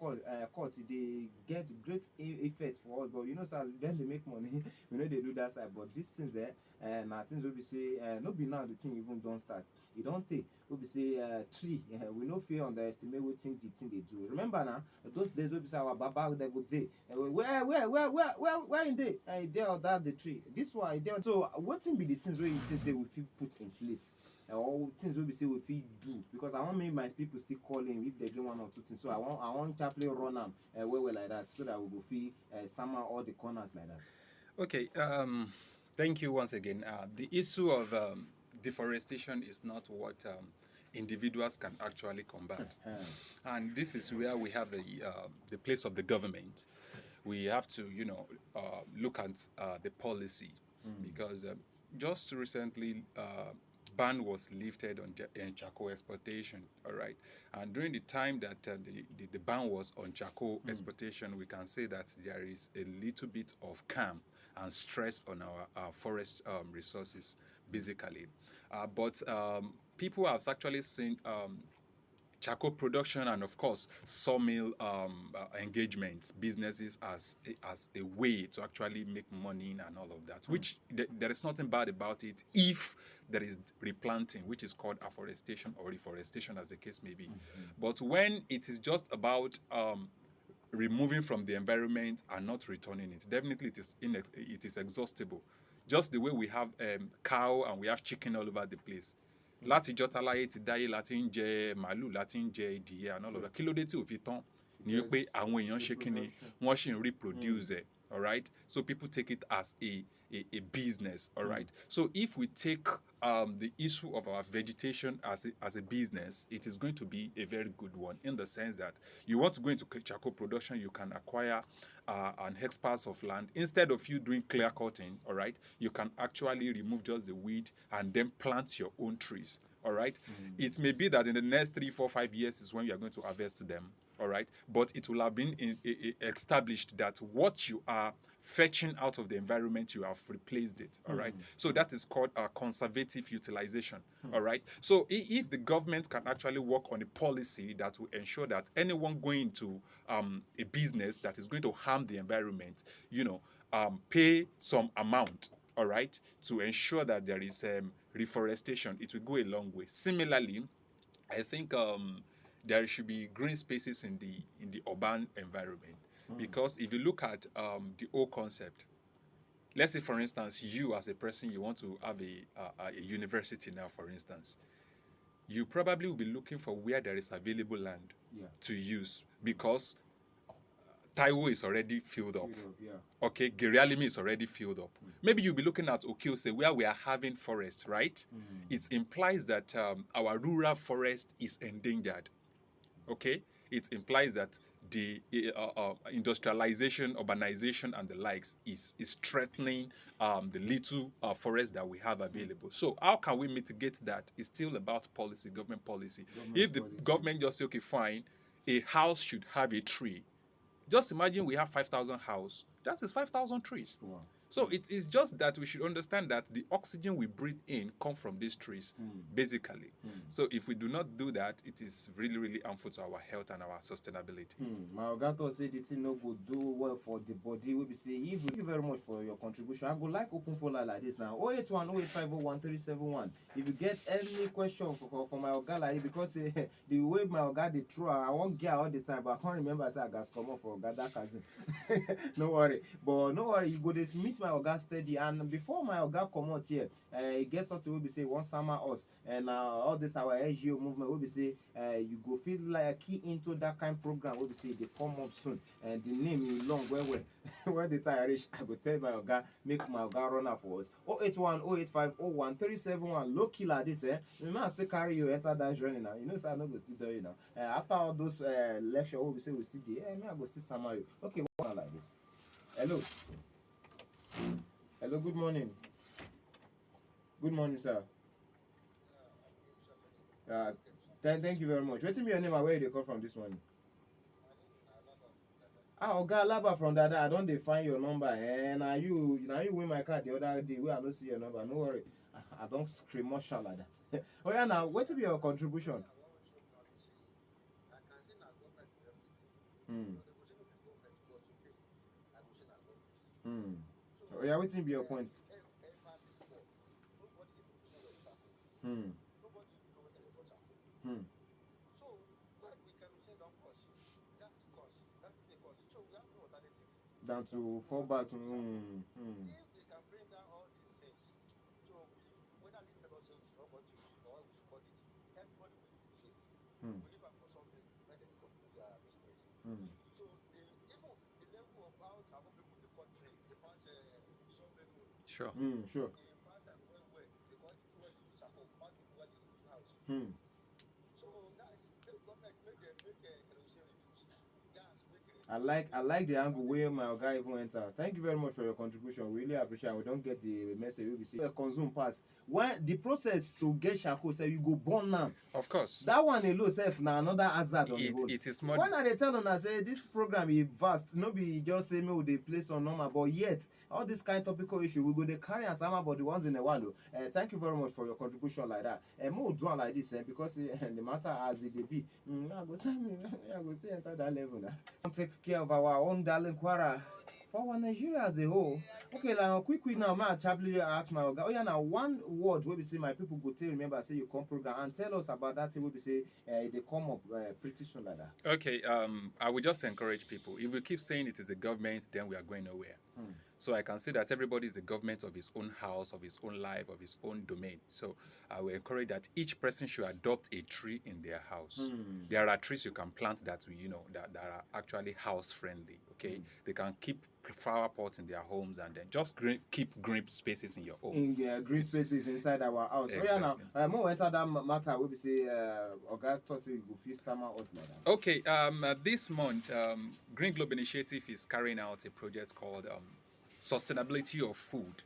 cut, they get great effect for us. But you know, sir, then they make money. We know they do that side. But these things na things will be say no be now the thing even don't start. It don't take. We be say tree. We no fear underestimate what thing the thing they do. Remember now those days we be say our baba they go day. Where in day? There or that the tree. This one there. So what thing be the things where you think say we feel put in place? Or things we be say we feel do, because I want make my people still calling if they get one or two things. So I want sharply run them well like that, so that we go feel somehow all the corners like that. Okay, thank you once again. The issue of deforestation is not what individuals can actually combat, and this is where we have the place of the government. We have to, look at the policy, because just recently. Ban was lifted on charcoal exportation, all right, and during the time that the ban was on charcoal exportation, we can say that there is a little bit of calm and stress on our forest resources, basically. But people have actually seen charcoal production and, of course, sawmill engagements, businesses as a way to actually make money and all of that, which there is nothing bad about it if there is replanting, which is called afforestation or reforestation, as the case may be. But when it is just about removing from the environment and not returning it, definitely it is exhaustible. Just the way we have cow and we have chicken all over the place. Láti ìjọ́ táláyé ti dáyé láti ń jẹ màálù, láti ń jẹ ìdìyẹ and all of that. Kí ló dé tí ò fi tán? Ni pé àwọn èèyàn ṣe kí ni wọ́n ṣì ń reproduce ẹ̀. All right, so people take it as a business. All right, so if we take the issue of our vegetation as a business, it is going to be a very good one, in the sense that you want to go into charcoal production, you can acquire an hectares of land. Instead of you doing clear cutting, all right, you can actually remove just the weed and then plant your own trees. All right, it may be that in the next 3, 4, 5 years is when you are going to harvest them. All right, but it will have been established that what you are fetching out of the environment, you have replaced it. All right, so that is called conservative utilization. All right, so if the government can actually work on a policy that will ensure that anyone going to a business that is going to harm the environment, pay some amount, all right, to ensure that there is reforestation, it will go a long way. Similarly, I think there should be green spaces in the urban environment, because if you look at the whole concept, let's say, for instance, you as a person, you want to have a university now, for instance, you probably will be looking for where there is available land to use, because Taiwo is already filled up. Okay, Gerialimi is already filled up. Maybe you'll be looking at Okiose, where we are having forest, right? It implies that our rural forest is endangered. Okay, it implies that the industrialization, urbanization, and the likes is threatening the little forest that we have available. So how can we mitigate that? It's still about policy, government policy. If the government just say, okay, fine, a house should have a tree. Just imagine we have 5,000 houses. That is 5,000 trees. Wow. So it is just that we should understand that the oxygen we breathe in comes from these trees, basically. So if we do not do that, it is really, really harmful to our health and our sustainability. My Ogato said it no go do well for the body. We be say, thank you very much for your contribution. I go like open for like this now. 081 08501 If you get any question for my Oga like, because the way my Oga they throw, I won't get all the time, but I can't remember. I say I got come up for Oga that cousin. No worry, but no worry. You go this meet my Oga steady, and before my Oga come out here, guess what we be say one summer us, and all this our NGO movement. We be say you go feel like key into that kind of program. We be say they come up soon, and the name is long. Where when the time reach, I go tell my Oga make my Oga run up for us. 081 085 01 371. Low killer this You know I still carry you enter that journey now. You know so I no go still tell you now. After all those lecture, we be say we still there. Me I go still summary you. Okay, one like this. Hello. Hello, good morning. Good morning, sir. Thank you very much. Wait till me your name and where you call from this morning. Oga Alaba from Dada, I don't define your number. Now you win my card the other day. Where I don't see your number. No worry. I don't scream much like that. Oh yeah, now what will be your contribution? Hmm. Hmm. Oh, yeah, waiting be your point. Hmm. Hmm. Down to fall back to hmm. Hmm. Sure. Sure. Hmm. I like the angle where my guy even enter. Thank you very much for your contribution. Really appreciate it. We don't get the message we see. Consume pass. When the process to get charcoal, say you go burn now. Of course. That one alone self na another hazard on the road. It is more. When I dey tell una say this program is vast, no be just say me we dey place on normal, but yet all this kind topical issue we go dey carry am sama but the once in a while. Thank you very much for your contribution like that. Mo we do am like this because the matter as it dey be. I go still enter that level na. Take care of our own darling Kwara. For our Nigeria as a whole. Okay, like quick now, ma sharply ask my oga. Oh yeah, now one word where we say my people go tell remember say you come program and tell us about that thing where we say they come up pretty soon like that. Okay, I would just encourage people. If we keep saying it is the government, then we are going nowhere. So I can say that everybody is the government of his own house, of his own life, of his own domain. So I will encourage that each person should adopt a tree in their house. There are trees you can plant that that are actually house friendly. Okay, they can keep flower pots in their homes and then just keep green spaces in your home. In green spaces inside our house. Exactly. So yeah, now more enter that matter where we say oga talk say you go fit summer us like that. Okay, this month, Green Globe Initiative is carrying out a project called Sustainability of Food.